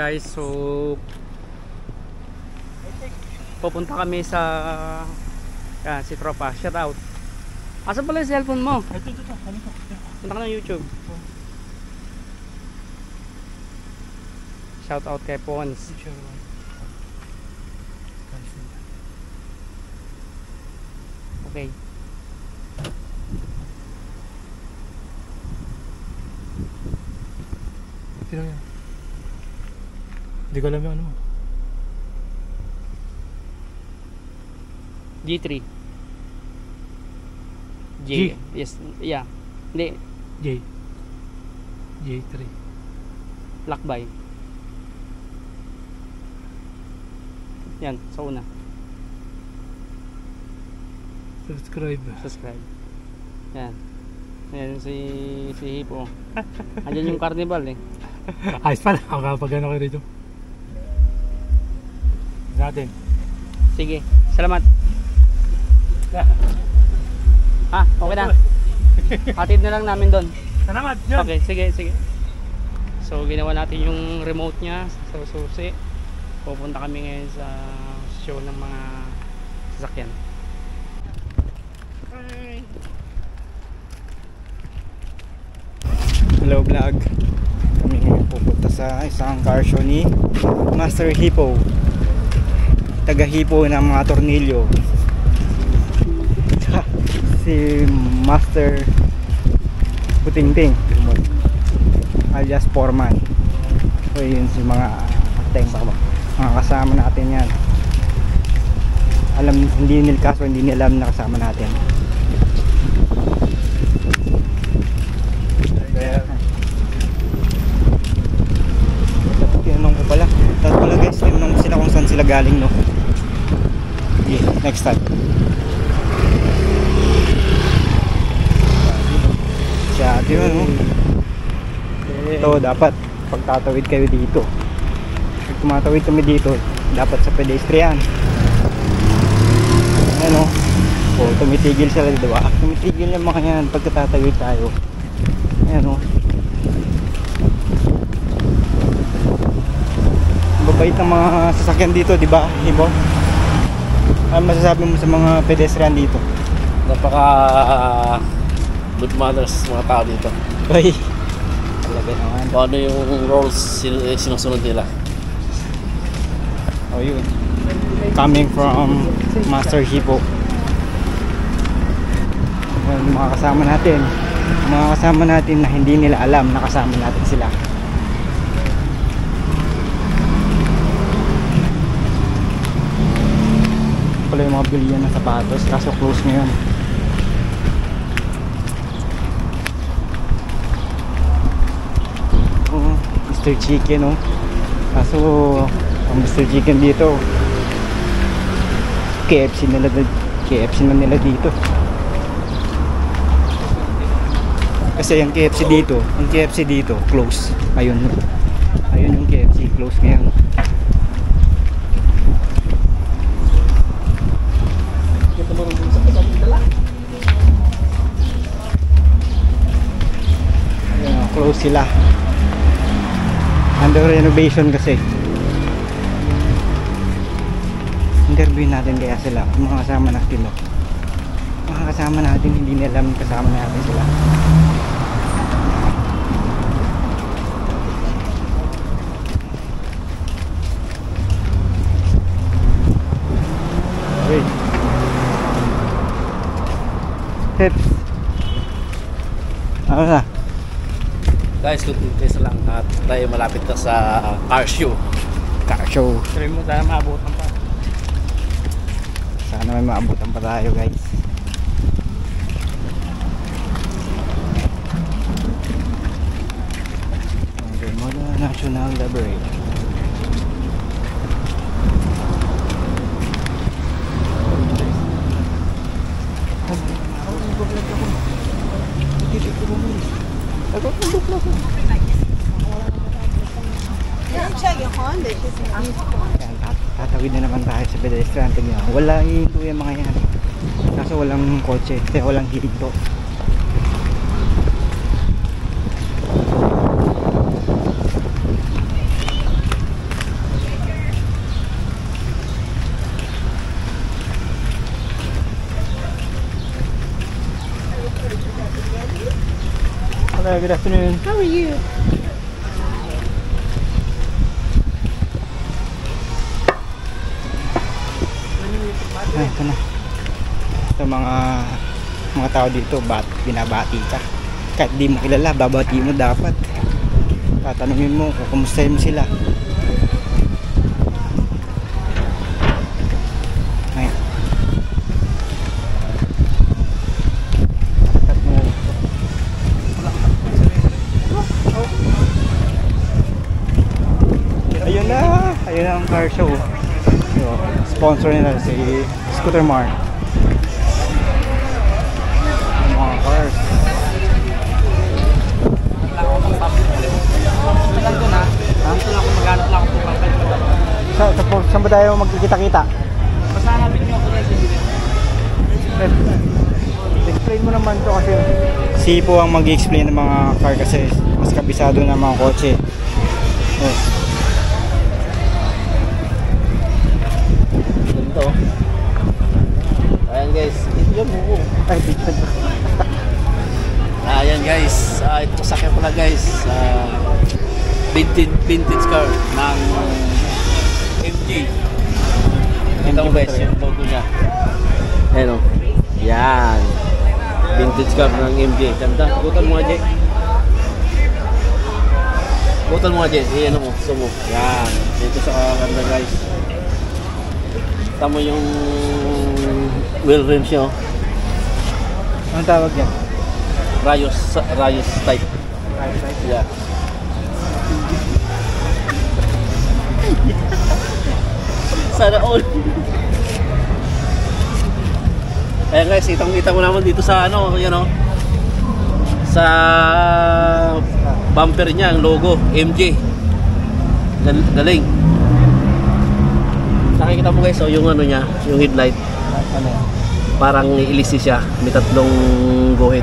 guys, so pupunta kami sa si Tropa, shout out. Asan pala yung cellphone mo? Ito. Punta ka ng YouTube. Shout out kay Pons. Okay. Sino yan? Hindi ko alam yung ano mo. G3. G? Yes, yeah. Hindi, J3. Lakbay. Yan, sa una. Subscribe. Yan. Yan si Hipo. Andiyan yung carnival eh. Ayos pala, makakapag ano kayo rito. Natin. Sige, salamat. Okay na. Hatid na lang namin doon. Salamat, John. Okay, sige. So ginawa natin yung remote nya sa susi. Pupunta kami ngayon sa show ng mga sasakyan. Hello vlog. Kami ngayon pupunta sa isang car show ni Master Hipo, taga Hipo ng mga tornilyo. Si Master Butingting alias Foreman. So yun si mga mga kasama natin yan. Hindi nila alam na kasama natin. Tinanong ko pala. Tapos pala guys, tinanong ko sila kung saan sila galing, no? Okay, next time. Siya, yun, no? Ito, dapat pagtatawid kayo dito. Pag tumatawid kami dito, dapat sa pedestrian. Ano? O, tumitigil sila, diba? Tumitigil yung mga yan pagkatatawid tayo. Ayan, o. Babait ng mga sasakyan dito, di ba, Hibo? Ano masasabi mo sa mga pedestrian dito? Napaka good manners mga tao dito. Ay, talaga naman. Kung ano yung rules sinusunod nila. Oh, yun. Coming from Master Hipo. Mga kasama natin na hindi nila alam na kasama natin sila. Pala yung mga bilihan ng sapatos, kaso close ngayon. Oh, Mr. Chicken, oh. Kaso ang Mr. Chicken dito, KFC na nila dito. Kasi yung KFC dito close. Ayun yung KFC close ngayon. Ayun, close sila. Under renovation kasi. Interview natin kaya sila, mga kasama natin, no? Mga kasama natin, hindi nila alam kasama natin sila. Wait. Tips. Ano na? Guys, good days lang at tayo malapit na sa car show. Car show. Sabi mo sana maabutan pa. Sana may maabutan pa tayo, guys. Vermont National Library. Yan, tatawid na naman tayo sa pedestrian. Tignan, wala hihinto yung mga yan. Kaso walang kotse, kaya walang hihinto. Good afternoon. How are you? Ay, ito na. Ito mga tao dito, binabati ka. Kahit di mo kilala, babati mo dapat. Tatanungin mo kung kumustahin mo sila. Ay. Ayun na ang car show. So, sponsor nila si Scooter Mart. Yung mga cars. Tagal ko na. Dito lang ako maghanap lang ako ng papel. Saan ba tayo magkikita-kita? Basta hanapin niyo ako na Explain mo naman to kasi si po ang mag-explain ng mga car kasi mas kabisado ng mga kotse. Oh. Ganito. Ayan guys, ito yung buo. Ay, picture. Ayan guys, ito sakyan pala guys. Vintage car ng MG. Kita mo guys, yung logo niya. Ayan o. Yan. Vintage car ng MJ. Ganda. Butan mo nga, Jay. Butan mo nga, Jay. Ayan o. Sumo. Yan. Dito sa ganda guys. Tama yung wheel rims niya o. Anong tawag yan? Rayos type. Yeah. Sana all. Ayan guys, itang-kita mo naman dito sa ano, yan o. Sa bumper niya, ang logo, MJ. Galing. Nakikita mo guys, yung ano niya, yung headlight. Ano yan? Parang ilisi siya, may tatlong guhit.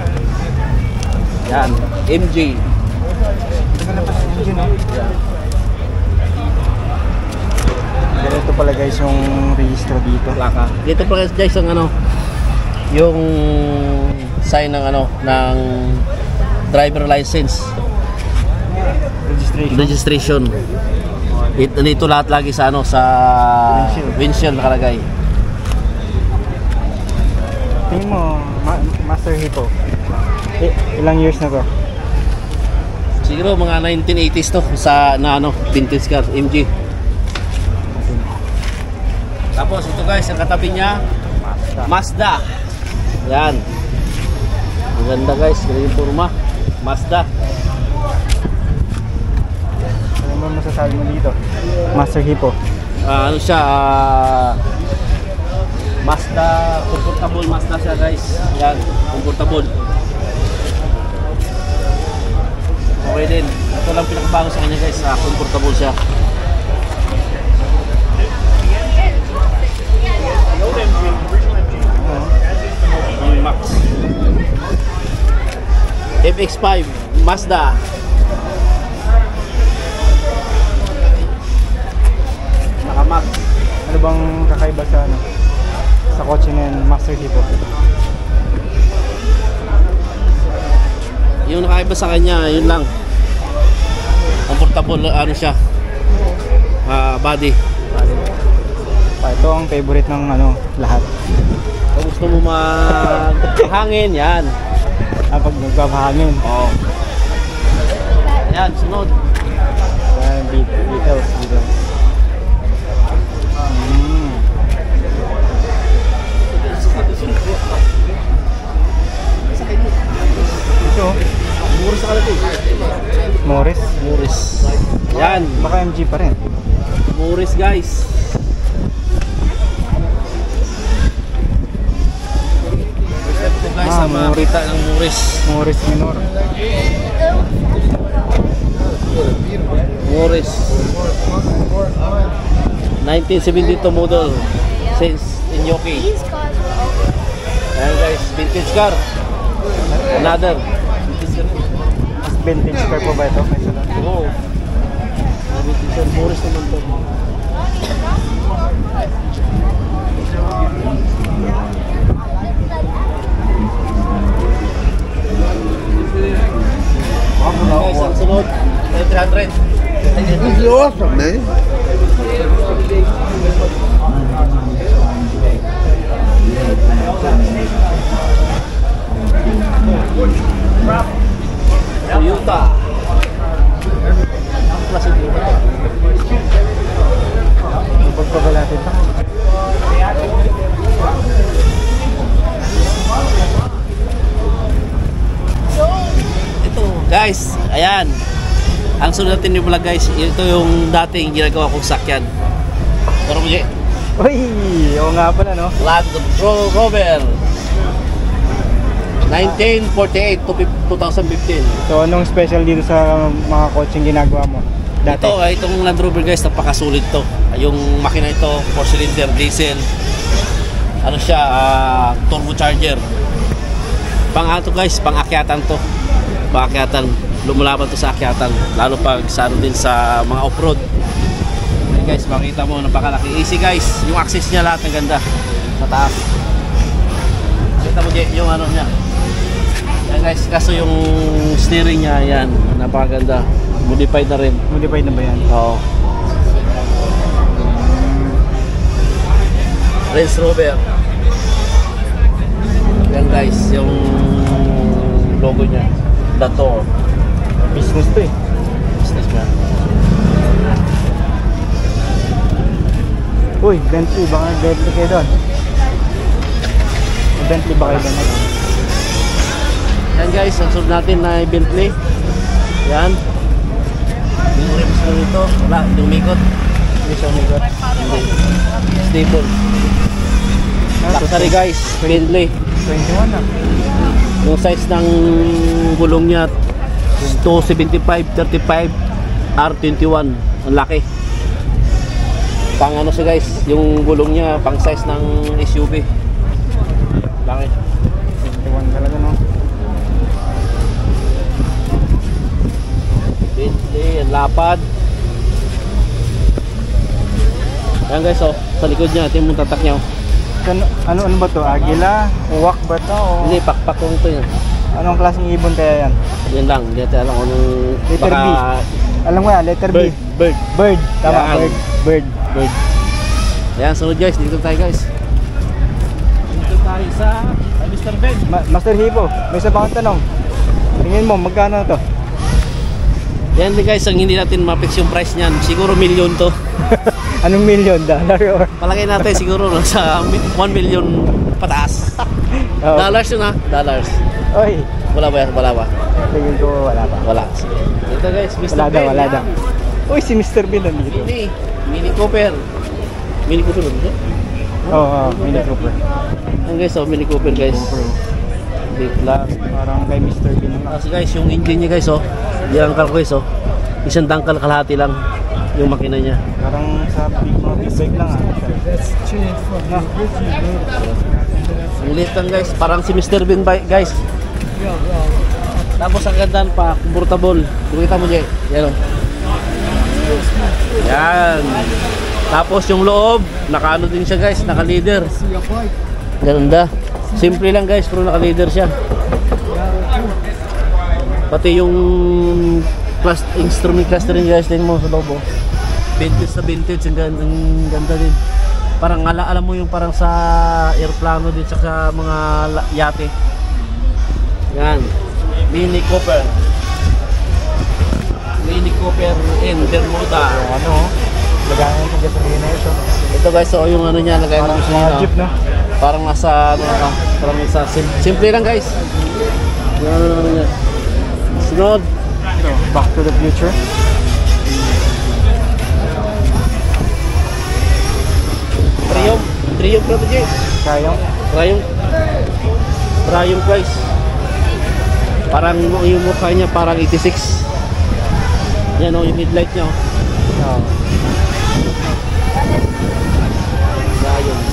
Yan, MJ. Ito na pa sa engine, no? Yan. Ganito pala guys yung registro dito. Plaka. Dito pala guys ang ano, yung sign ng ano, ng driver license. Registration. Dito lahat lagi sa ano, sa windshield nakalagay. Tingin mo, Master Hippo. Ilang years na to? Siguro mga 1980s to sa na ano, vintage car, MG. Tapos ito guys, ang katabi niya, Mazda. Yan. Ang ganda guys, ganyan yung forma. Mazda. Ano mo masasabi mo dito? Master Hippo. Ano siya, Mazda, comfortable Mazda siya guys. Yan, comfortable. Okay din. Ito lang pinakabago sa kanya guys, comfortable siya. Max MX-5 Mazda. Naka-Max. Ano bang kakaiba sa ano? Sa kotse ng Master Hippo? Yung nakaiba sa kanya, yun lang. Comfortable ano siya. Body. Ito ang favorite ng ano, lahat. Kung gusto mo maghangin, yan. Pag nagpapahangin. Oo. Ayan, sunod. Yan, details dito. Ito, Morris sa kalati. Morris. Morris. Yan. Baka MG pa rin. Morris guys. Ito guys, sa mga Morris. kita ng Morris. Morris Minor. Morris 1972 model since Inyoki. Ayan guys, vintage car. Another Mas vintage car po ba ito? May isa lang. Oo. Vintage car, Morris naman to. natin to. Ito guys, ayan. Ang sunod natin yung vlog guys, ito yung dating ginagawa kong sakyan. Pero muli, Uy, oo nga pala no. Land Rover 1948 to 2015. So anong special dito sa mga kotseng ginagawa mo? Dati? Ito ay itong Land Rover guys, napakasulit to. Yung makina ito, 4-cylinder diesel. Ano siya, turbocharger. Pang-ato guys, pang-akyatan to. Pang-akyatan, lumalaban to sa akyatan. Lalo pag sa ano din sa mga off-road. Ayan guys, makita mo, napakalaki. Easy guys, yung access niya lahat ng ganda. Sa taas. Kita mo yung ano niya. Ayan guys, kaso yung steering niya, ayan, napakaganda. Modified na rin. Modified na ba yan? Oo. Range Rover. Yan guys, yung logo niya. Dato. Business to eh. Businessman. Uy, Bentley, baka Bentley kayo doon. Bentley ba kayo doon? Yan guys, ang sunod natin na Bentley. Yan. Yung rims mo nito, wala, hindi umikot. Hindi siya umikot. Hindi. Stable. Factory guys, Bentley. 21 na. Yung size ng gulong niya 275, 35, R21. Ang laki. Pang ano siya guys, yung gulong niya pang size ng SUV. Laki. 21 talaga no. Bentley, ang lapad. Yan guys, oh, sa likod niya, ito yung tatak niya. Oh. Ano ba to? Agila? Uwak ba to? O... Hindi, pakpak lang ito yan. Anong klaseng ibon kaya yan? Yan lang, hindi natin alam kung anong... Letter B. Alam ko yan, letter Bird, B. bird. Bird. Tama, Yan. bird. Bird. Bird. Ayan, sunod guys, dito tayo guys. Dito tayo sa Mr. Ben. Master Hipo, may isa pa akong tanong. Tingin mo, magkano to? Yan din guys, ang hindi natin ma-fix yung price niyan. Siguro million to. Anong million? Dollar or? Palagay natin siguro sa 1 million pataas. Oh. Dollars yun ha? Dollars. Oy, Wala ba yan? Wala ba? tingin ko wala pa. Wala. Ito guys, Mr. Wala daw, Ben. wala yan. daw. Uy, si Mr. Bean nandito. Mini Cooper. Mini Cooper ba ito? Oo, Mini Cooper. Ayan guys, oh, Mini Cooper guys. Big lang. Parang kay Mr. Bean lang. Kasi guys, yung engine niya guys, oh. Dangkal ko guys, oh. Isang dangkal kalahati lang yung makina niya. Parang sa big bike lang ah. No. Ang liit lang guys, parang si Mr. Bean guys. Tapos ang gandaan pa, comfortable. Kita mo dyan, yan o. Yan. Tapos yung loob, nakaano din siya guys, naka-leader. Ganda. Simple lang guys, pero naka-leader siya. Pati yung instrument clustering guys, din mo sa loob oh. Vintage sa vintage, ang ganda din. Parang alam mo yung parang sa aeroplano din sa mga yate. Yan. Mini Cooper. Mini Cooper in Bermuda. Ano? Lagayan ng gasolina ito. Ito guys, so yung ano niya, lagay mo Parang sa mga jeep no? Parang nasa ano ka, parang nasa simple lang guys. Yung ano niya. Sunod. Ito, Back to the Future. Triumph na ito guys. Kayang. Triumph guys. Parang yung mukha niya parang 86. Yan o, yung headlight niya o. Oh. Triumph.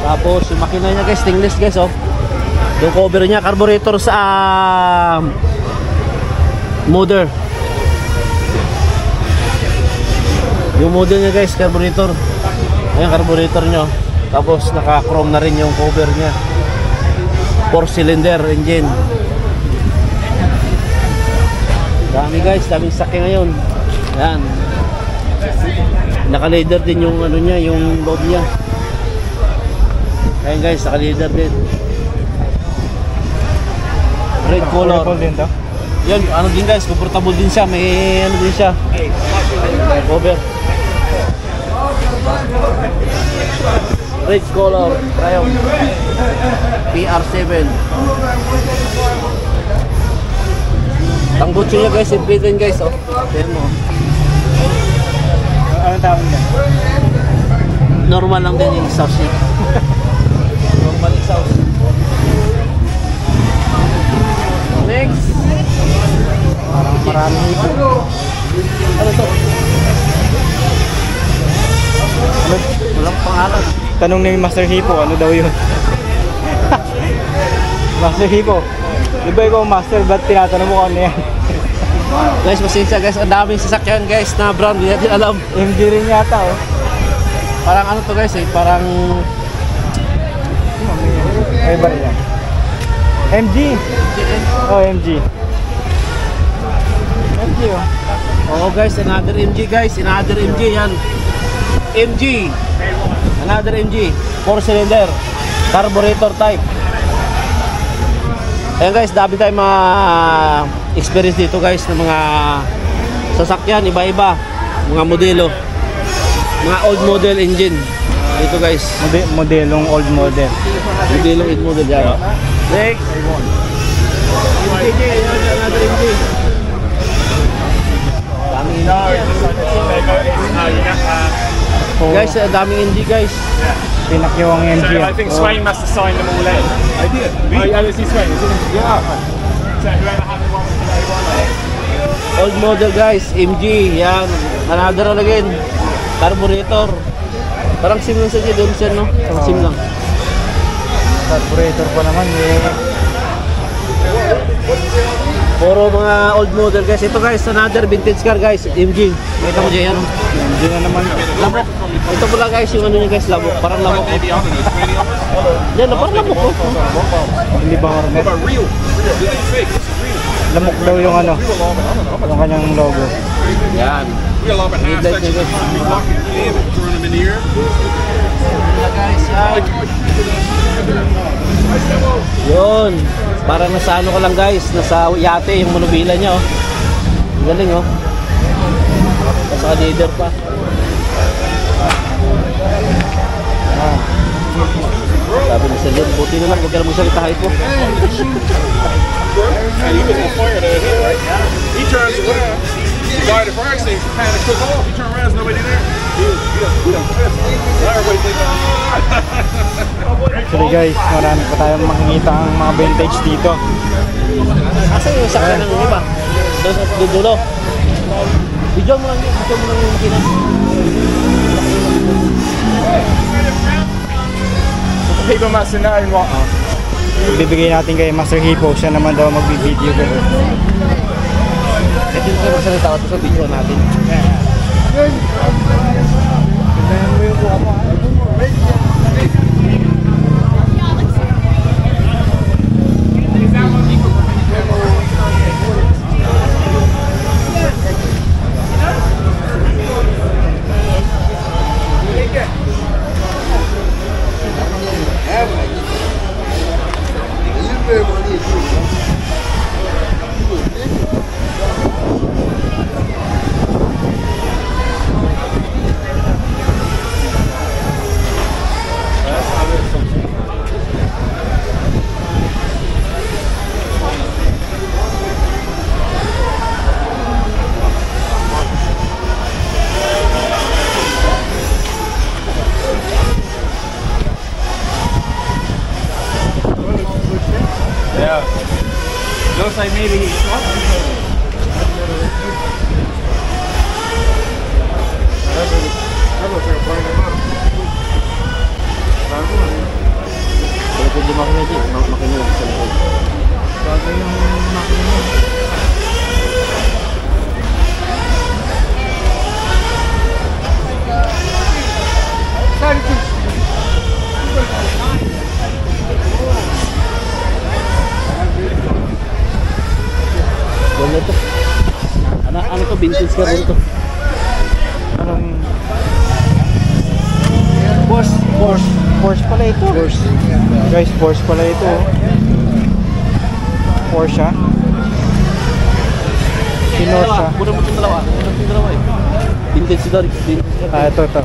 Tapos yung makina niya guys, stainless guys oh. Yung cover niya, carburetor sa motor. Yung model niya guys, carburetor. Ayan, carburetor nyo. Tapos naka-chrome na rin yung cover niya. 4-cylinder engine. Dami guys, daming sakya ngayon. Ayan. Naka-leather din yung ano niya, yung loob niya. Ayan guys, naka-leather din. Red color. Affordable din to. Yan, ano din guys, comfortable din siya. May ano din siya. Cover. Red color, Triumph. PR7. Tangbutsi niya guys, simple din guys, oh. Tignan mo. Anong tawag niya? Normal lang din yung exhaust niya. Normal exhaust. Next. Parang marami ito. Ano to? Walang pangalan. Tanong ni Master Hippo, ano daw yun? Master Hippo, di ba ikaw master, ba't tinatanong mo kung ano yan? Guys, pasensya guys, ang daming sasakyan guys na brand, hindi natin alam. MG rin yata oh. Parang ano to guys eh, parang Ay ba rin yan? MG! Oh, MG. MG oh. Oo guys, another MG guys, another MG yan. MG. Another MG. 4-cylinder. Carburetor type. Ayan guys, dami tayong mga experience dito guys ng mga sasakyan, iba-iba. Mga modelo. Mga old model engine. Dito guys. Modelong old model. Modelong old model yan. Next. MG, another MG. Daming Oh, guys, daming MG guys. Pinakyawang MG. so I think Swain must have signed them all in. I did. I did see Swain, isn't it? Yeah. So whoever had the one with the Old model guys, MG, yan. Another again. Carburetor. Parang sim lang sa Johnson, no? Sim lang. Carburetor pa naman eh. Puro mga old model guys. Ito guys, another vintage car guys, MG. Kita mo dyan, no? MG na naman. Lamok. Ito pala guys, yung ano niya guys, lamok. Parang lamok. Yan, parang lamok ko. Hindi ba Hornet? Lamok daw yung ano, yung kanyang logo. Yan. Midlight niya guys. Guys, yan. Yun. Parang nasa ano ka lang guys, nasa yate yung monobila niya oh. Ang galing oh. Nasa leader pa. Sabi na sa lead, buti na lang, huwag ka na magsalita ko. And he was on fire there, right? He turns around. The guy at the fire station kind of took off. He turned around, there's nobody there. He done pissed. Everybody thinking, Actually guys, marami pa tayong makikita ang mga vintage dito. Asa yung sakyan ng iba? Doon sa dulo. Video mo lang yun, video mo lang yung makina. people must know and whatnot. Bibigay natin kay Master Hippo, siya naman daw magbibideo ko. Ito yung magsalita ko sa video natin. Yeah. Looks like maybe he Kalau pwede makina dyan, makina lang sa likod. Bago yung makina mo. Ganda to. Ano to, vintage car rin to. Anong Porsche pala ito? Porsche. Guys, Porsche pala ito. Porsche. Pinosha. Muna mo itong dalawa. Muna itong dalawa eh. vintage car. Ito.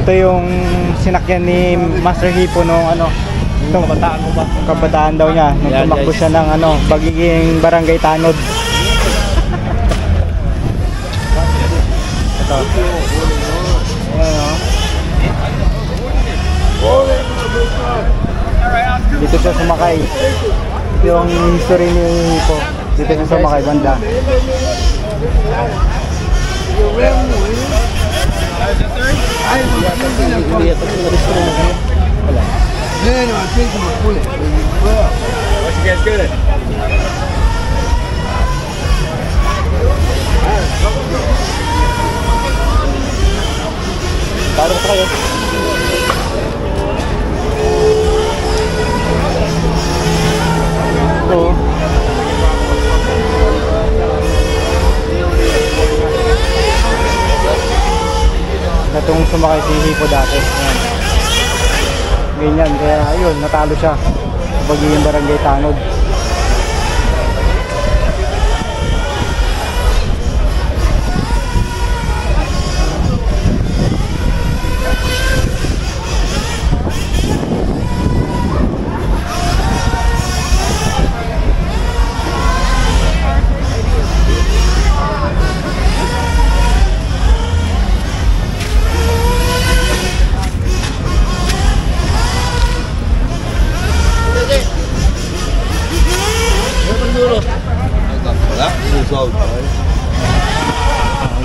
Ito yung sinakyan ni Master Hipo nung ano, itong Kabataan mo ba? kabataan daw niya nung Yan, tumakbo guys. siya ng ano, pagiging barangay tanod. Ito. Ayan, dito siya sumakay. Yung history ni Hipo. Dito siya sumakay banda. Hindi ito yung na-restore mo. Wala. What you guys good at? Para sa kayo. Oo. Itong sumakay si Hipo dati. Ayan. Ganyan, kaya ayun, natalo siya. Pagiging barangay tanod.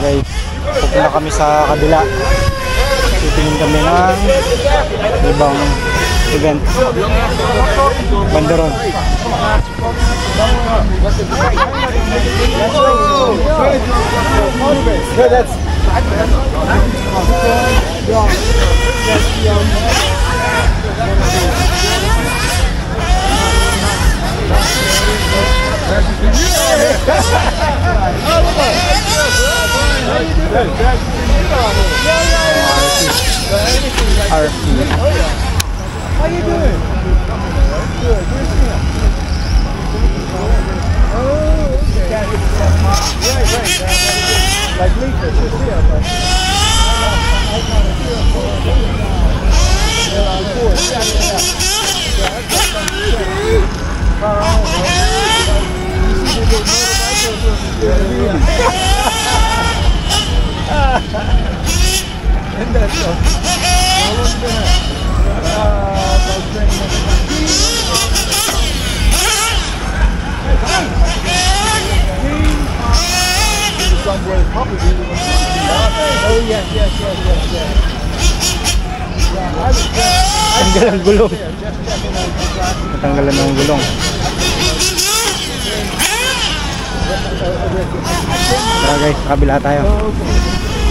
Okay, pupunta kami sa kabila. Titingin kami ng ibang event. Banderon. RP. How you doing? Good. Where's Sam? Oh, okay. Right. Like Lisa, she's here, but and that's all. How long been about 20 minutes. Somewhere probably oh yes. Tanggal ang gulong. Natanggalan ng gulong. Tara guys, sa kabila tayo.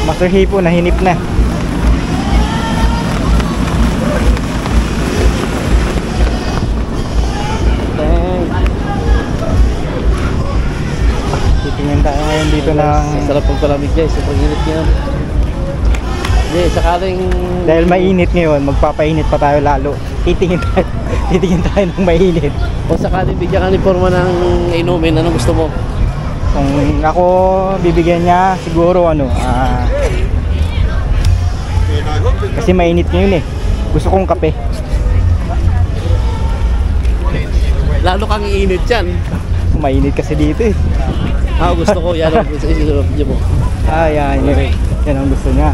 Master Hipo nahinip na. Titingin tayo ngayon dito ng Sarap pang palamig guys, sobrang init ngayon. Hindi, sakaling... dahil mainit ngayon, magpapainit pa tayo lalo. Titingin tayo ng mainit. O sakaling bigyan ka ni Forma ng inumin, anong gusto mo? Kung ako bibigyan niya siguro kasi mainit ngayon eh. Gusto kong kape. Lalo kang iinit yan. Mainit kasi dito eh. Gusto ko, yan ang gusto mo. Yan ang gusto niya.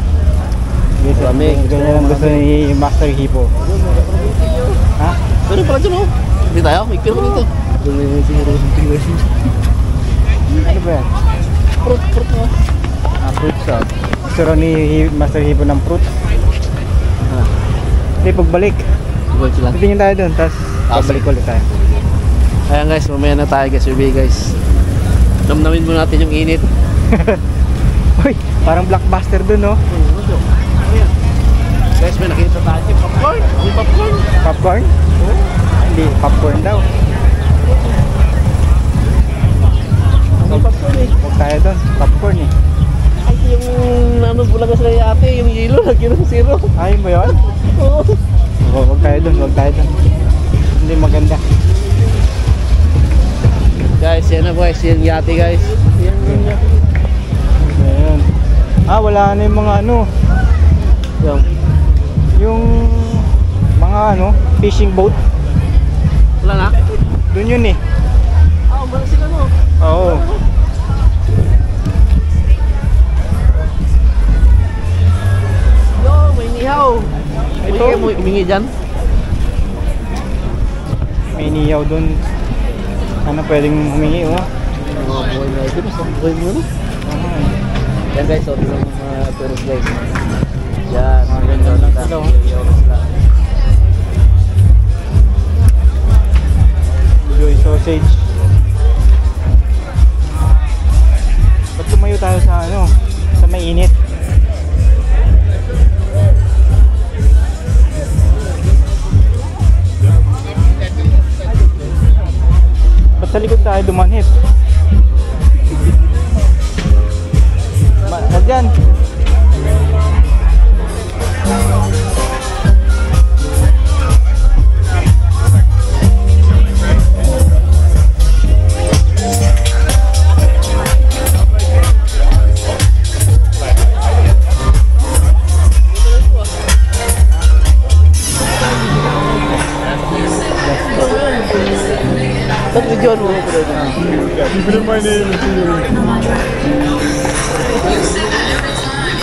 Ganyan ang gusto ni Master Hipo. Ha? Pero pala dyan hindi tayo, may kilo dito. Ano ba yan? Fruit mo. Fruits ah. Gusto rin ni Master Hipo ng fruit. Hindi, pagbalik. Ibalik sila. Titingin tayo doon, tapos pagbalik ulit tayo. Ayan guys, mamaya na tayo guys, guys. Namnamin mo natin yung init. Uy, parang blockbuster doon no? Guys, may nakita tayo yung popcorn. Yung popcorn. Popcorn? Hindi, popcorn daw. Yung popcorn eh. Huwag tayo doon, popcorn eh. Ay, yung bulaga sila yung ate, yung yelo, lagyan ng zero. Ayun ba yun? Oo. Huwag tayo doon, hindi maganda. Guys, yan na guys, yung yate guys. Yan. Ayun. Wala na yung mga ano, yung mga ano, fishing boat. Wala na? Doon yun eh. Wala sila no? Oo. Yo, may nihaw. Ito? Pwede mo humingi dyan? May niyaw doon. Ano pwedeng humingi, oh? Buhay na ito. Buhay mo no? Yan guys, so ito yung mga tourist guys. Yan, mga ganda lang. Hello. Joy sausage. Ba't tumayo tayo sa ano? Sa mainit? Ba't sa likod tayo dumanhit? Wag yan. Ba't video mo?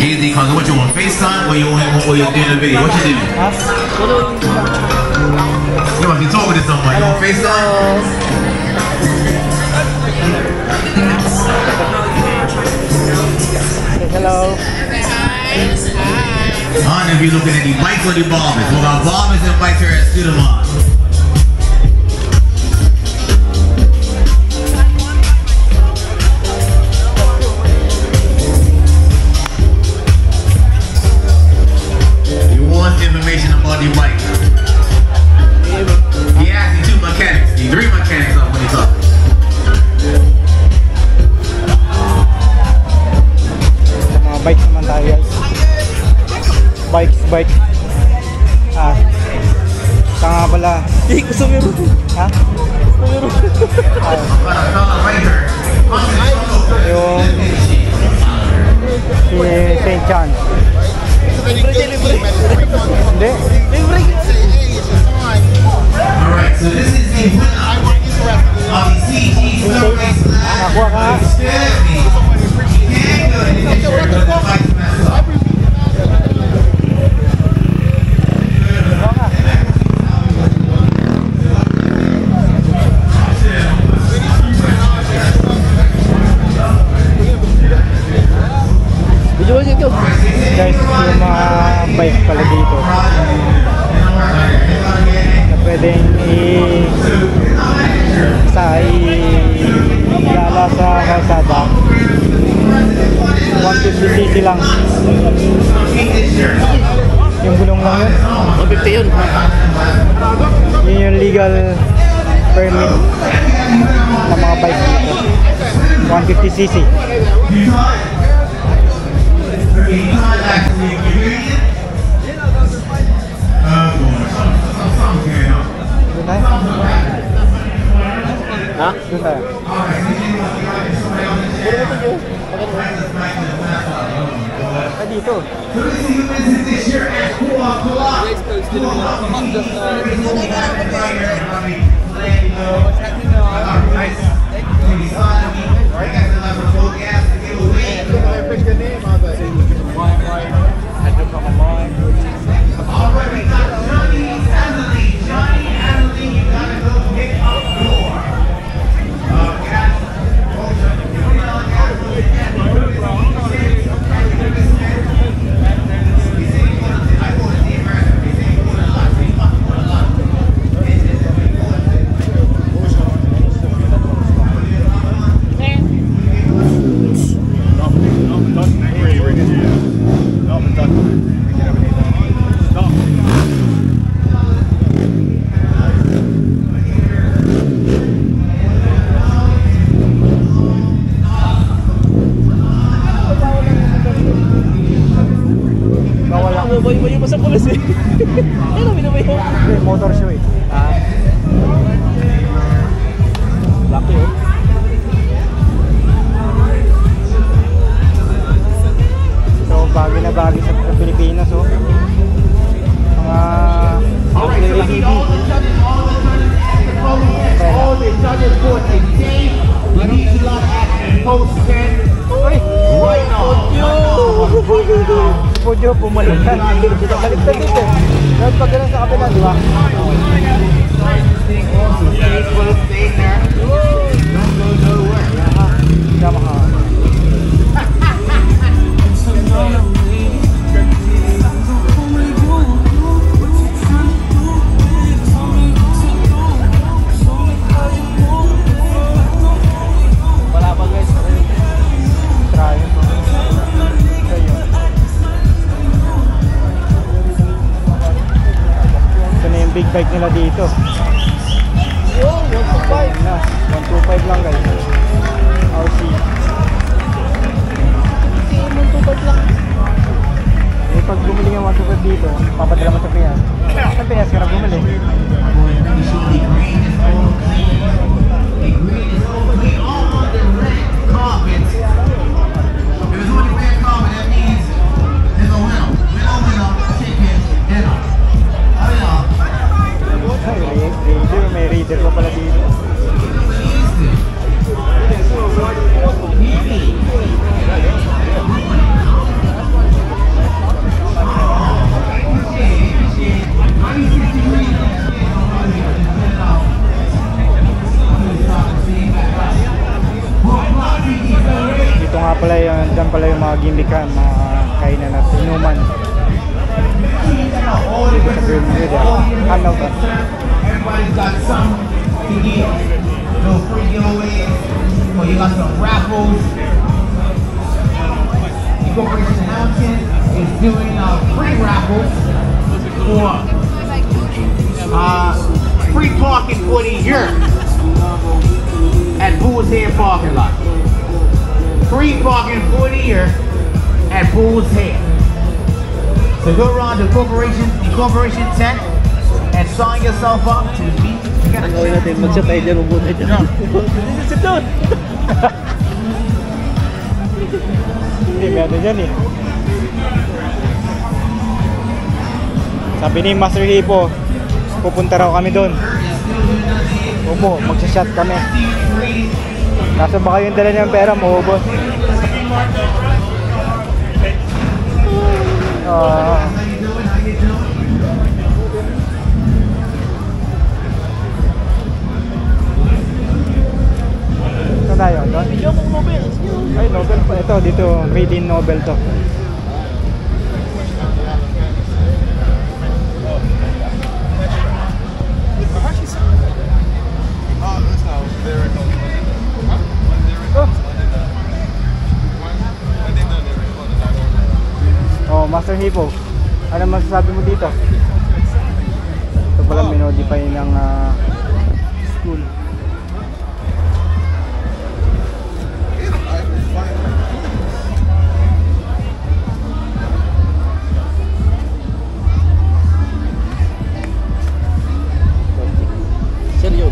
Easy, Conga, what you want? FaceTime or you doing a video? What you doing? Ha? You must be talking to someone. You want FaceTime? Hello. On if you're looking at the bikes or the bombers. Well, our bombers and bikes are at Studemont. Information about the bike. He asked the 2 mechanics, the 3 mechanics up when he talked. Sa mga bikes naman tayo guys. Bike. Saan nga pala? Hindi ko sumiro. Ha? Right there. Yung si St. John. Hindi. Alright, so this is the winner of the CG Snow Race last Nakuha ka nga. Stephanie. Can't go to the picture with the bike mess up. Nakuha ka. Video mo dito. Guys, yung mga bike pala dito na pwedeng ilala sa kalsada. 150cc lang. Yung gulong lang yun. 150 yun. Yun yung legal permit ng mga bike dito. 150cc. Doon tayo? Ha? Doon tayo. Dito. Bayo pa sa pulis eh. Ano, binabayo? Motor show eh. Laki oh. bagay na bagay sa Pilipinas, oh. Mga LED. All the judges for today. We need you lot at post 10 right now. Podyo, bumaliktad. Bumaliktad dito. Dapat pag ganun sa kapila, di ba? Will stay there. Don't go nowhere. Sama ka. Wala pa guys. Try mo. Ito na yung big bike nila dito. Oh, 125. Na, 125 lang guys. RC. 125 lang. Eh pag bumili ng 125 dito, papadala mo sa Pinas. Sa Pinas ka na bumili. Ay, reader, may reader pa pala dito. Dito nga pala yung, dyan pala yung mga gimmikan, mga kainan at inuman. Dito sa Green River, Hamilton. Everybody's got something to give. No free giveaways. Well, you got some raffles. The Corporation Hamilton is doing free raffles for free parking for the year at Bull's Head parking lot. Free parking for the year at Bull's Head. So go around the corporation tent and sign yourself up to meet. Ang gawin natin, mag-set tayo dyan, mabuti dyan. Sit down! Hindi, meron dyan eh. Sabi ni Master Hipo, pupunta raw kami doon. Opo, magsashot kami. Kaso baka yung dala niyang pera, maubos. Saan tayo? Doon? Ay, Nobel pa. Ito, dito, made in Nobel to. Oh, Master Hipo, ano masasabi mo dito? Ito pala minodify ng school. Seryo.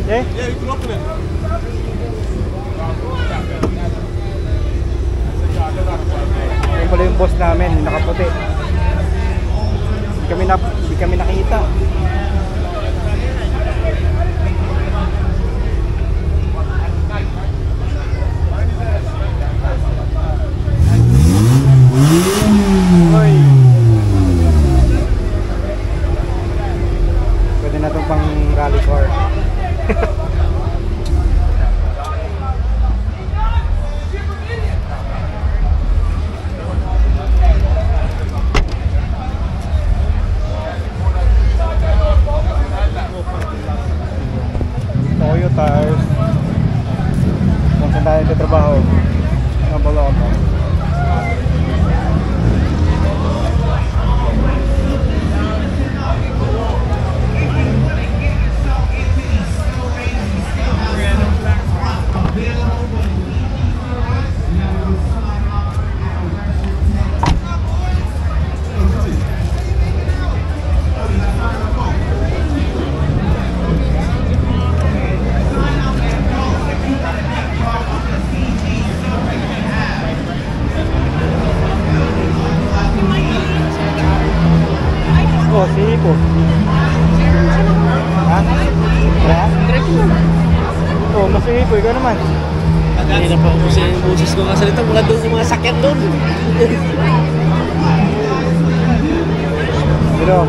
Eh? Yeah, you can open it. Ayun pala yung boss namin, yung nakaputi. Hindi kami nakita. Hoy! Pwede na itong pang rally car. Toyo tires. Kung saan tayo nagtatrabaho, Nabaloco. Available grupo? Ha? Wala? Oo, masingay po. Ikaw naman. Kanina pa ako sa boses ko kasalita. Mula doon yung mga sakyan doon. Pero,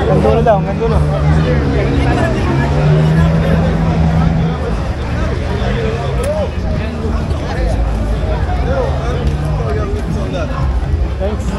gandulo daw, gandulo. Thanks.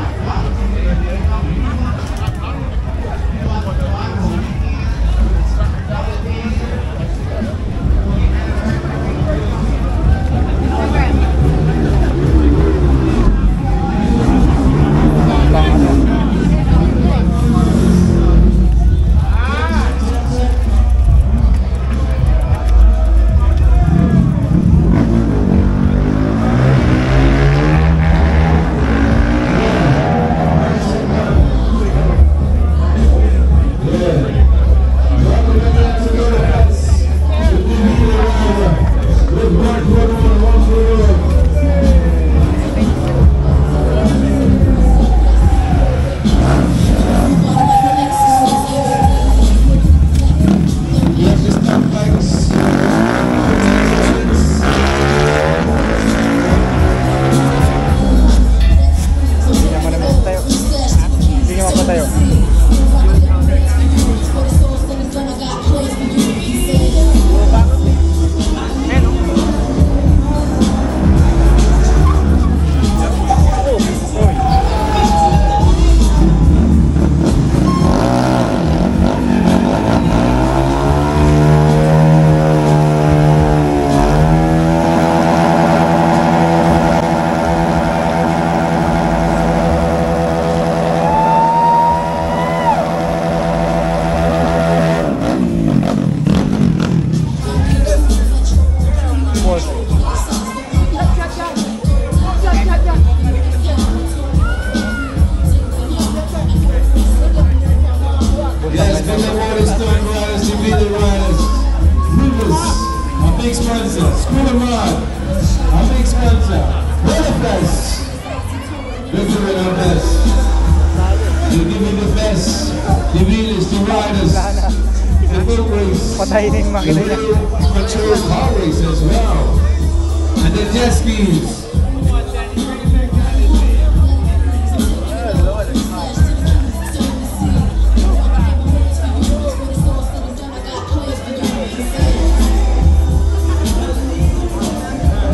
Patay na yung makina niya. Mature car race as well. And the jet skis.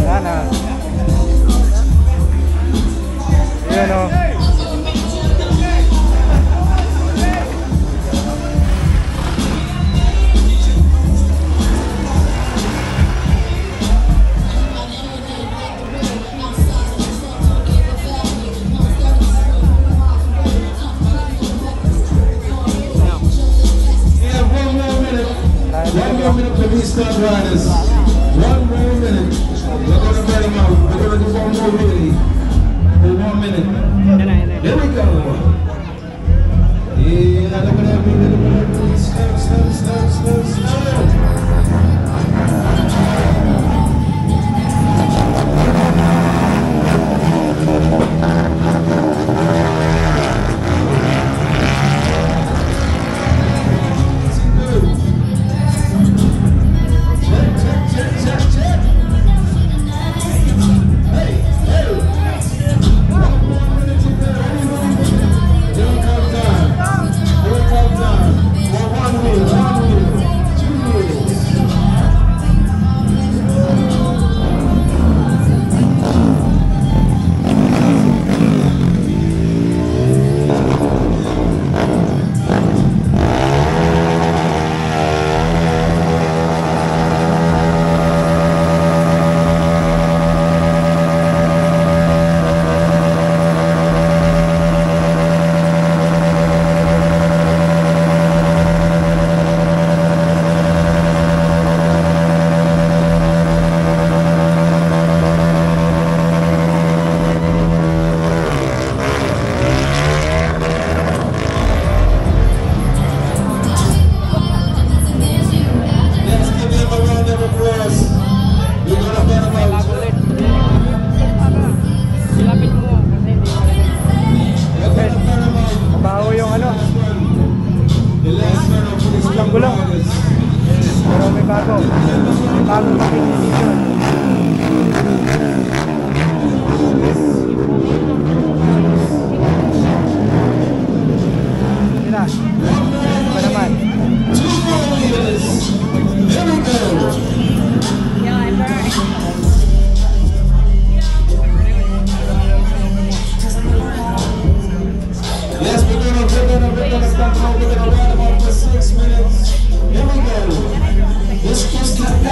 Yan ah. Yan o. Stunt riders, 1 more minute. We're gonna get them out. We're gonna do one more really for 1 minute. Here we go. Yeah, look at that. Slow.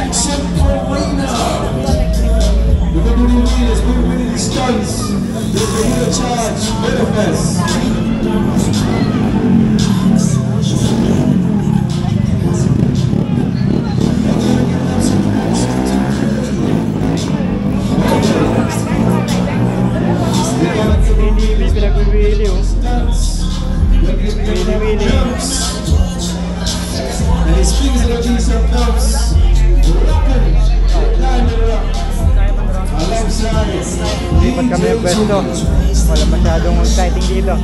Action Arena. We're going to do this. We're going to do these stunts. We're going to charge manifest. Hindi pinagbibili oh. Wili-wili. And his fingers are doing some pumps. Rocking. Climbing it up. Alongside. Lipat kami ng pwesto. Wala masyadong exciting dito.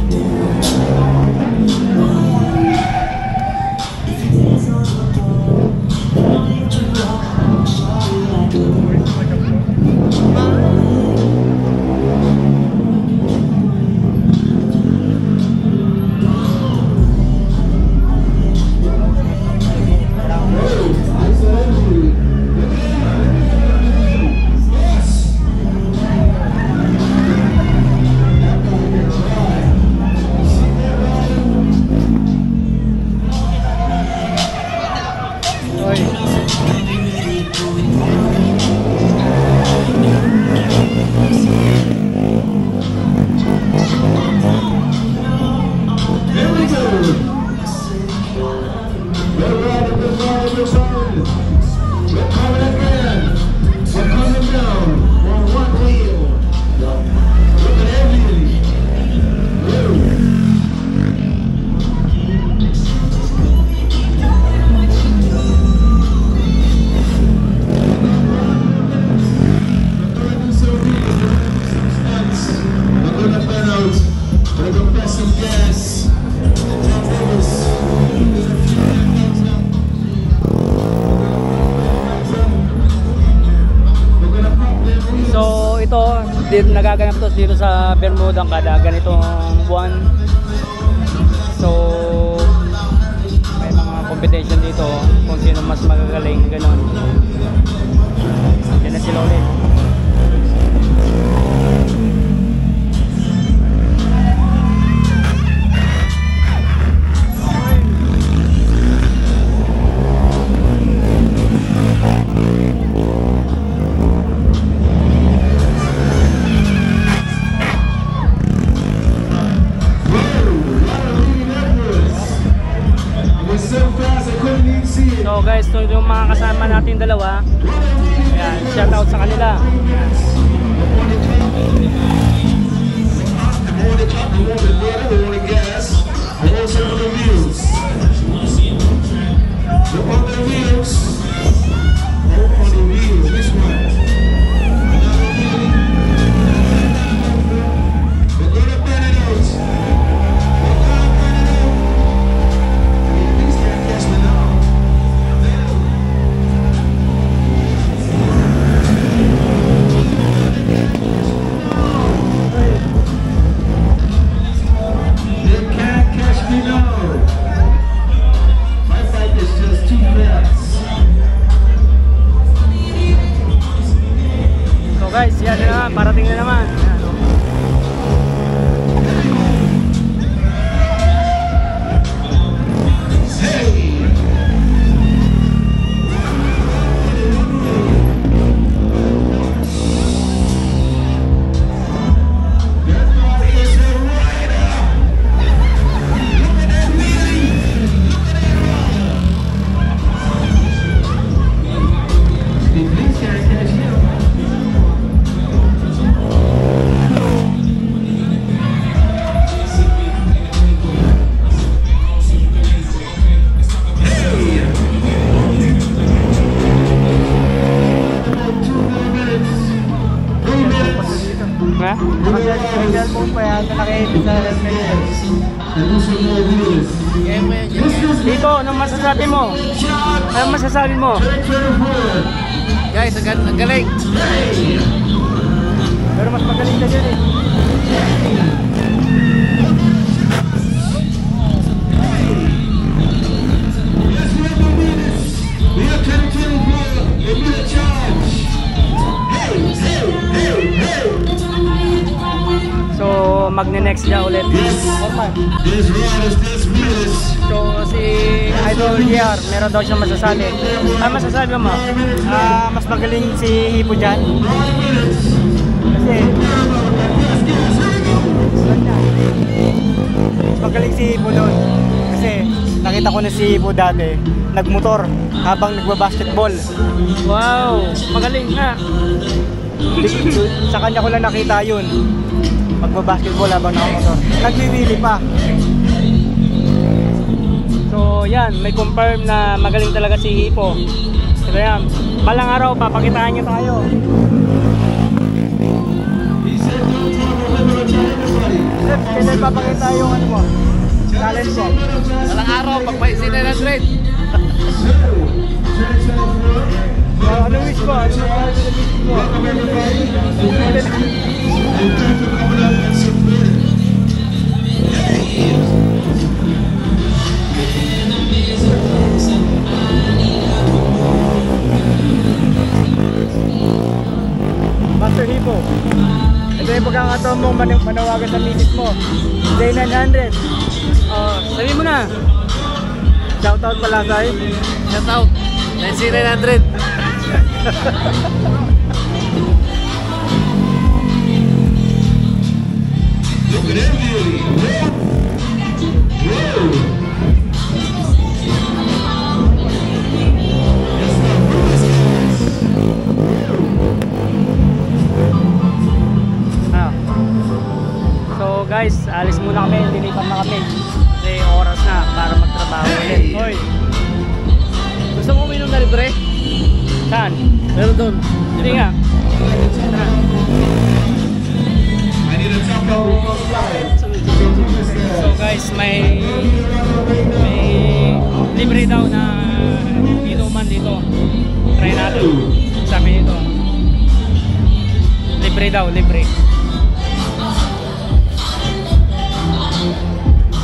Dito nagaganap to dito sa Bermuda kada ganitong buwan. So may mga competition dito kung sino mas magagaling, gano'n. Yan na sila ulit. So guys, ito yung mga kasama natin dalawa. Ayan, shout out sa kanila. Guys, yan na naman, parating na naman. Ha? Cellphone pa yan, nakahit sa Dito, anong masasabi mo? Anong masasabi mo? Guys, ang galing. Pero mas magaling na dyan eh. So magne-next niya ulit. Normal. So si Idol JR, meron daw siyang masasabi. Ano masasabi mo? Mas magaling si Hipo dyan. Kasi mas magaling si Hipo doon. Kasi nakita ko na si Hipo dati nagmotor habang nagbabasketball. Wow, magaling nga. Sa kanya ko lang nakita yun. Magbabasketball habang nakamotor. Nagwiwili pa. So yan, may confirm na magaling talaga si Hipo. So yan, balang araw papakitaan niyo tayo. Kailan papakita yung ano mo? Talent mo? Walang araw, pagpaisin na ng trade. Ano wish mo? Ano wish mo? Master Hipo, ito yung pagkakataon mong manawagan sa misis mo. Day 900. Sabi mo na. Shoutout pala sa'yo. Shout out. 900. Look at that beauty. Whoa. So guys, alis muna kami, lilipat na kami. Kasi oras na para magtrabaho ulit. Hoy! Gusto mo uminom na libre? Saan? Pero doon. Hindi nga. Tara. I need a top So guys, may libre daw na inuman dito. Try natin. Sabi nito. Libre daw, libre.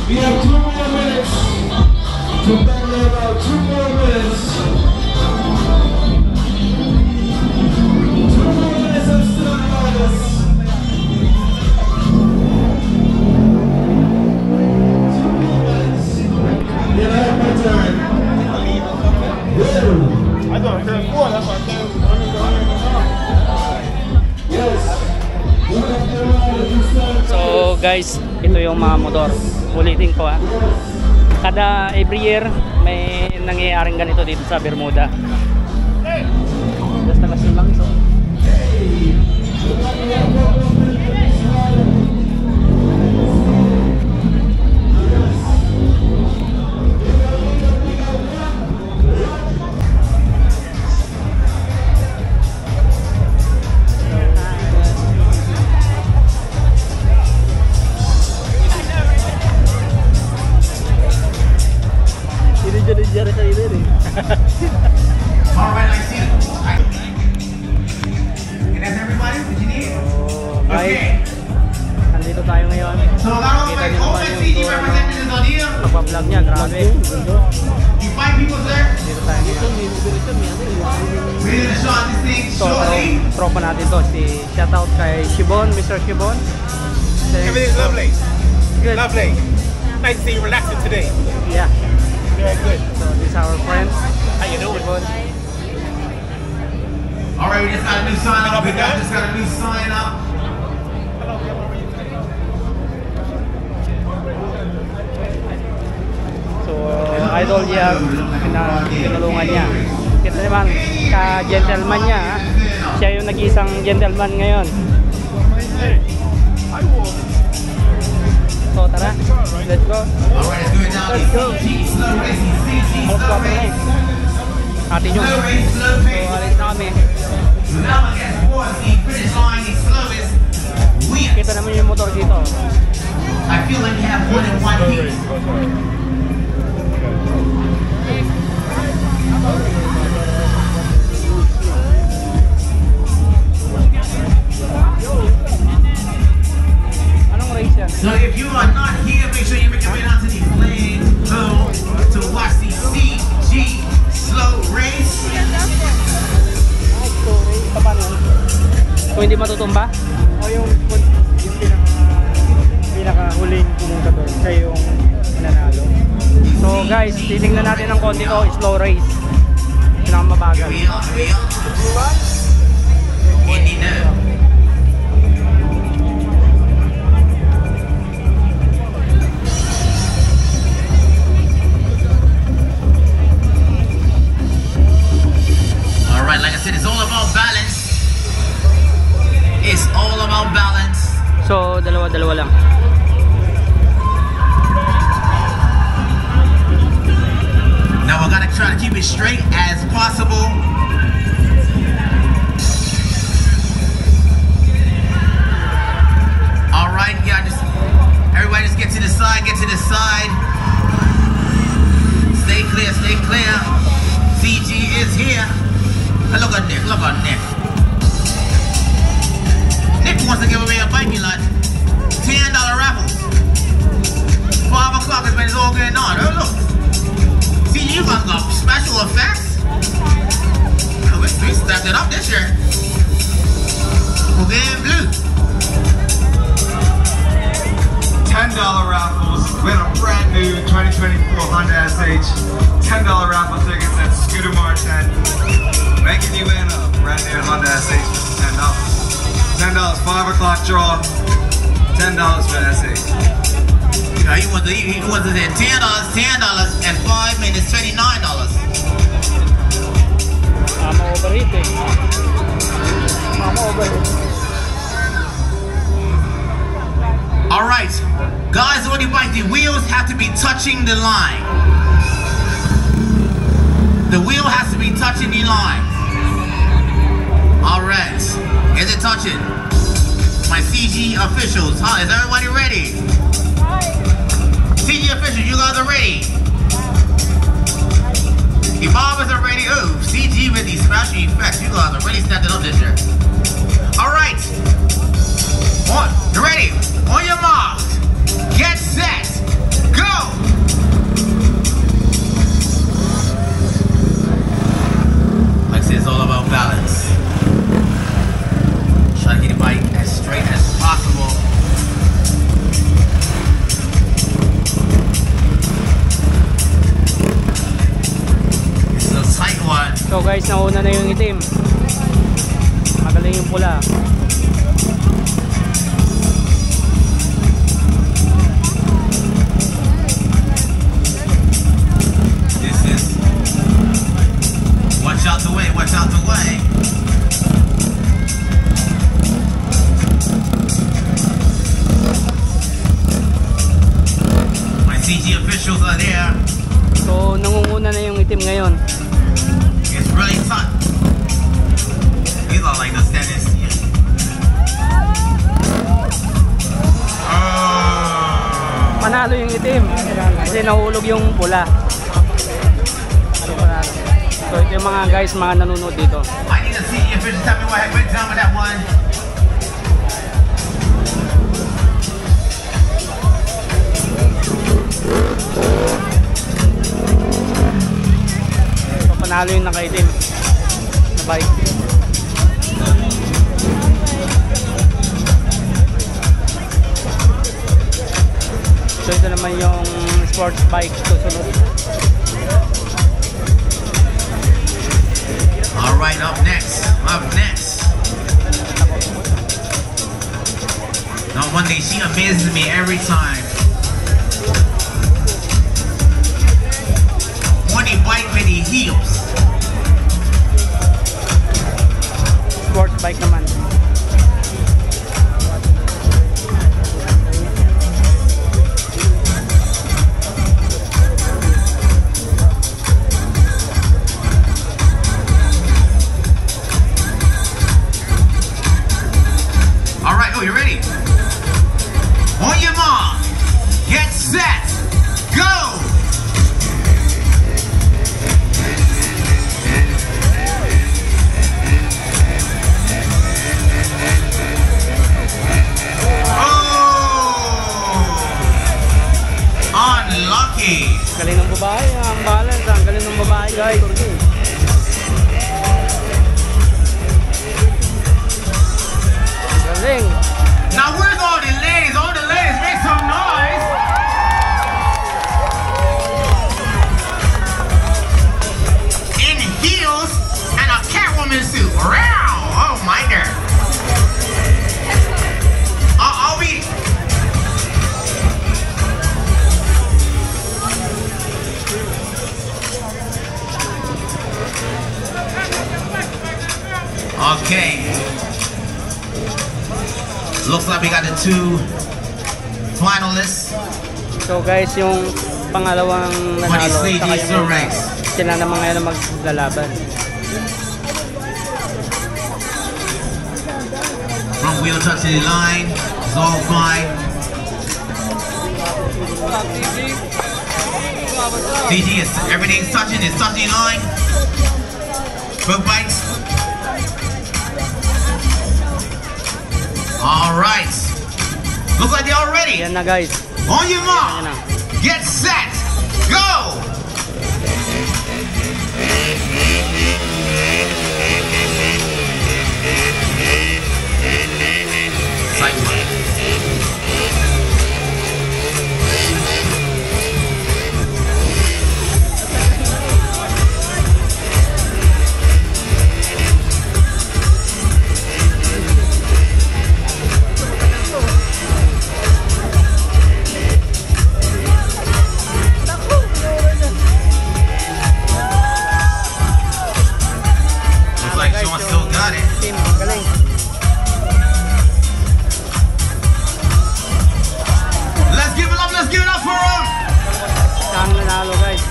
We have 2 more minutes to bang about 2 more minutes. 2 more minutes of still artists. 2 more minutes. Then I have my time. I thought I heard 4. That's why I said yes. So guys, ito yung mga motor. Ulitin ko kada every year may nangyayaring ganito dito sa Bermuda. Basta kasi lang so. Alright, I see it. And that's everybody? Did you need it? Okay. Nandito tayo ngayon. So a lot of Kita like niyo naman OMC yung representatives on here. pagpa-vlog niya, grabe. You find people there. Dito tayo ngayon. We're gonna start this thing So, shortly. tropa natin to. Shoutout kay Shibon, Mr. Shibon. Everything's lovely. Good. Lovely. Nice to see you relaxing today. Yeah. Very good. So, this is our friend. How you doing? Alright, we just got a new sign up. We just got a new sign up. So, idol niya, tinulungan niya. Kita naman, ka-gentleman niya. Siya yung nag-iisang gentleman ngayon. So, tara. Let's go. Alright, let's do it now. Let's go. CG, slow racing, CG, Alas 4 slow na eh. racing. Atin yun. Slow race, slow So, pace. alis na kami. Now against one, the finish line, the slowest wins. Kita naman yung motor dito. I feel like you have more than one heat. Anong race yan? So if you are not here, make sure you make your way down to the plane to watch the CG slow race. Ay, sorry. Paano yun? Kung hindi matutumba? O yung pinaka siya yung nanalo. So guys, titingnan natin ng konti to, slow race. Pinakamabagal. Alright, like I said, it's all about balance. It's all about balance. So, dalawa-dalawa lang. Now we're gonna try to keep it straight as possible. Alright, yeah, everybody just get to the side, get to the side. Stay clear, stay clear. CG is here. Look at Nick, look at Nick. Nick wants to give away a bike lot. $10 raffle. 5 o'clock is when it's all going on. Oh, look. See, you got special effects. Oh, we stepped it up this year. Okay, blue. $10 raffles. Win a brand new 2024 Honda SH. $10 raffle tickets at Scooter Mart 10. Making you win a brand new Honda SH for $10. $10, 5 o'clock draw. $10 for SH. Yeah, he wants to say $10, and 5 minutes, $29. Mama overheat eh. Mama overheat. Alright, guys on the bike, the wheels have to be touching the line. The wheel has to be touching the line. Alright, is it touching? My CG officials, huh? Is everybody ready? CG officials, you guys are ready? The barbers are ready. Oh, CG with these special effects. You guys are really stepping up this year. Alright, you ready? On your mark, get set, go! Like I said, it's all about balance. Try to get the bike as straight as possible. It's a tight one. So guys, nauna na yung itim. Magaling yung pula. Watch out the way, watch out the way. My CG officials are there. So, nangunguna na yung itim ngayon. It's really tough. These are like the standings here. Panalo yung itim. Kasi nahulog yung pula. Ano panalo? So, ito yung mga guys, mga nanonood dito. I need a CG official tell me what went down with that one. So, panalo yung nakaitim na bike. So, ito naman yung sports bike susunod. Alright, up next. Now one day she amazes me every time. When he bike with the heels. Sports bike naman. Alright, oh, you ready? On your mark, get set, go! Unlucky. Galing ng babae, ang balance, ang galing ng babae guys. Galing. Now where's all the ladies? All the ladies, make some noise. two finalists So guys, yung pangalawang for the nanalo, CG saka yung ranks. sila naman ngayon ang maglalaban. Front wheel touching the line, it's all fine. CG is everything's touching the line. Both bikes. All right. Look like they're all ready. Yan na guys. On your mark, Yan na. get set, go! Sight line. Looks like Sean still got it. Team, galing. Let's give it up for him! Saan nanalo guys?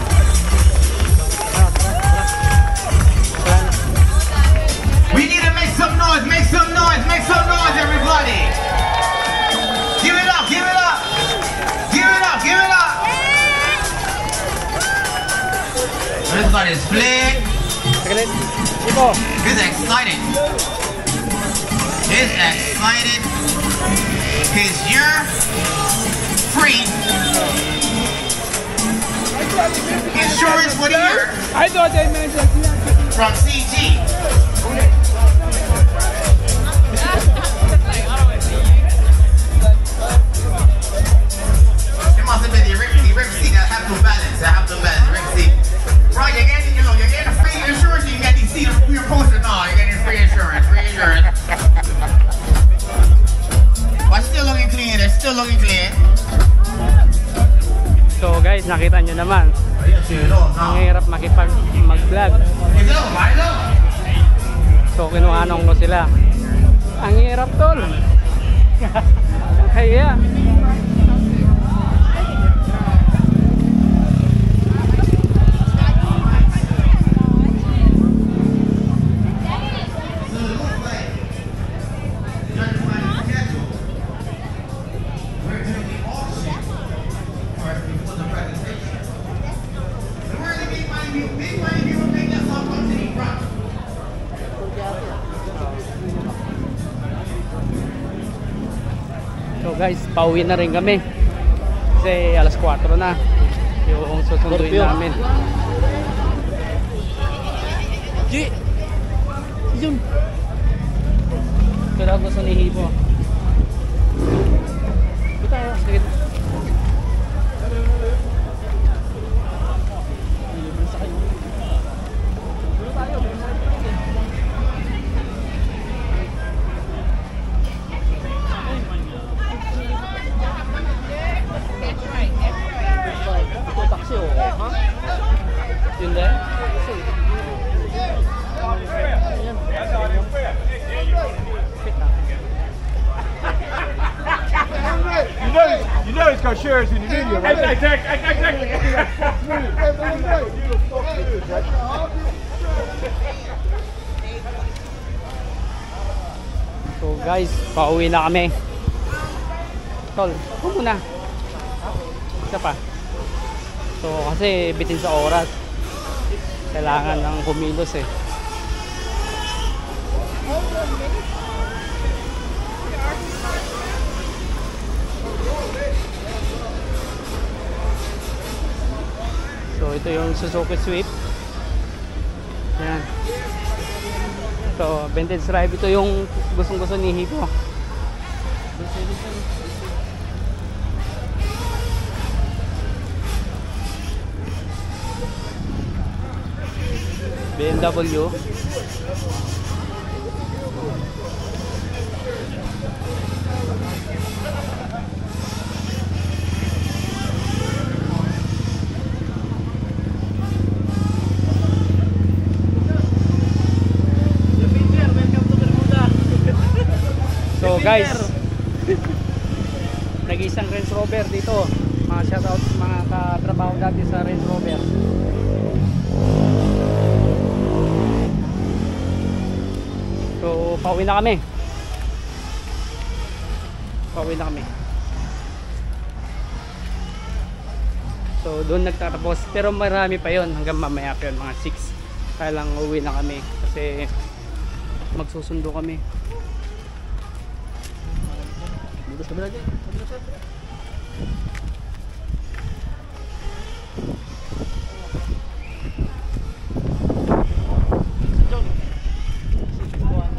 We need to make some noise, everybody! Give it up! Everybody's playing. Galing. Ipo. He's excited. He's year free insurance for the year I thought they meant that. from CG. It must have been the Rexy that have to balance. Rexy. Right, you're getting free insurance. You get these seats. You're posted now. You're getting free insurance. But still looking clean. They're still looking clean. So guys, nakita nyo naman. Ang hirap mag-vlog. So kinuanong ko sila. Ang hirap tol. Kaya. So guys, pauwi na rin kami. Kasi alas 4 na. Yung susunduin namin. G! Yun! Ito daw gusto ni Hipo. Ito tayo. Sige. Yun din? You know he's got shares in the video, right? Exactly. So guys, pauwi na kami. Tol, ako muna. Isa pa. So kasi bitin sa oras. Kailangan ng kumilos eh. So ito yung Suzuki Swift. Yan. So vintage drive, ito yung gustong-gusto ni Hipo. BMW. So guys, nag-iisang Range Rover dito. Mga shoutout sa mga katrabaho dati sa Range Rover. So, pauwi na kami. So, doon nagtatapos. Pero marami pa yon hanggang mamaya pa yun, mga 6. Kaya lang uwi na kami kasi magsusundo kami.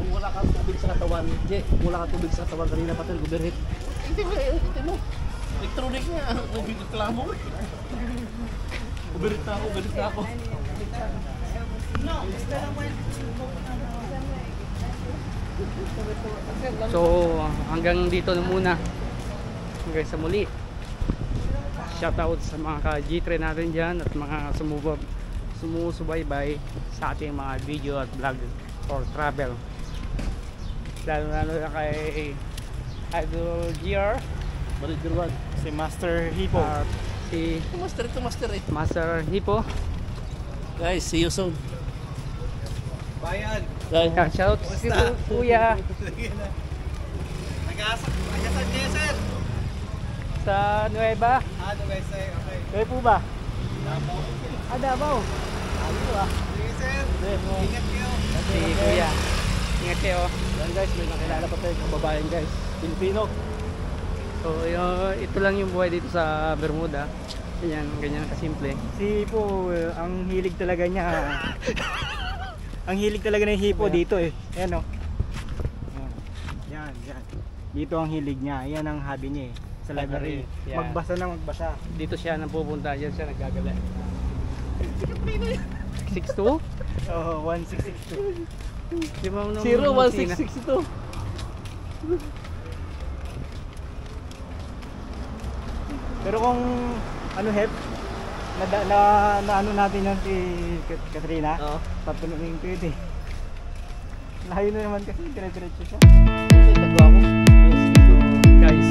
Wala kang tubig sa katawan. Wala kang tubig sa katawan kanina pa ito. Guberhit. Hindi mo. Electronic nga. Tubig na klamo. Guberhit na ako. So, hanggang dito na muna. Hanggang sa muli. Shoutout sa mga ka-G3 natin dyan at mga sumusubaybay sa ating mga video at vlog or travel. Lalo na kay Idol GR, Si Master Hippo. si Master Hippo. Guys, see you soon. Bayan. Yeah, shout si Kuya Nag-asad niya, sir. sa Nueva. Guys, okay. Kayo po ba? Davao. Sige, sir. Ingat kayo. Si Kuya. Ingat kayo. Yan guys, may nakilala pa tayo kababayan guys. Pilipino. So, ito lang yung buhay dito sa Bermuda. Ganyan kasimple. Si Hippo, ang hilig talaga niya. Ang hilig talaga ng Hippo dito eh. Ayan o. Yan. Dito ang hilig niya. Yan ang hobby niya eh. Sa library. Yeah. Magbasa na magbasa. Dito siya nang pupunta. Diyan siya naggagala. 6'2"? Oo, 1662. Di ba nung 01662. Pero kung ano Hep, na ano natin yan si Katrina, Oo. patuloyin ko yun eh. Layo na naman kasi, dire-diretso siya. Guys,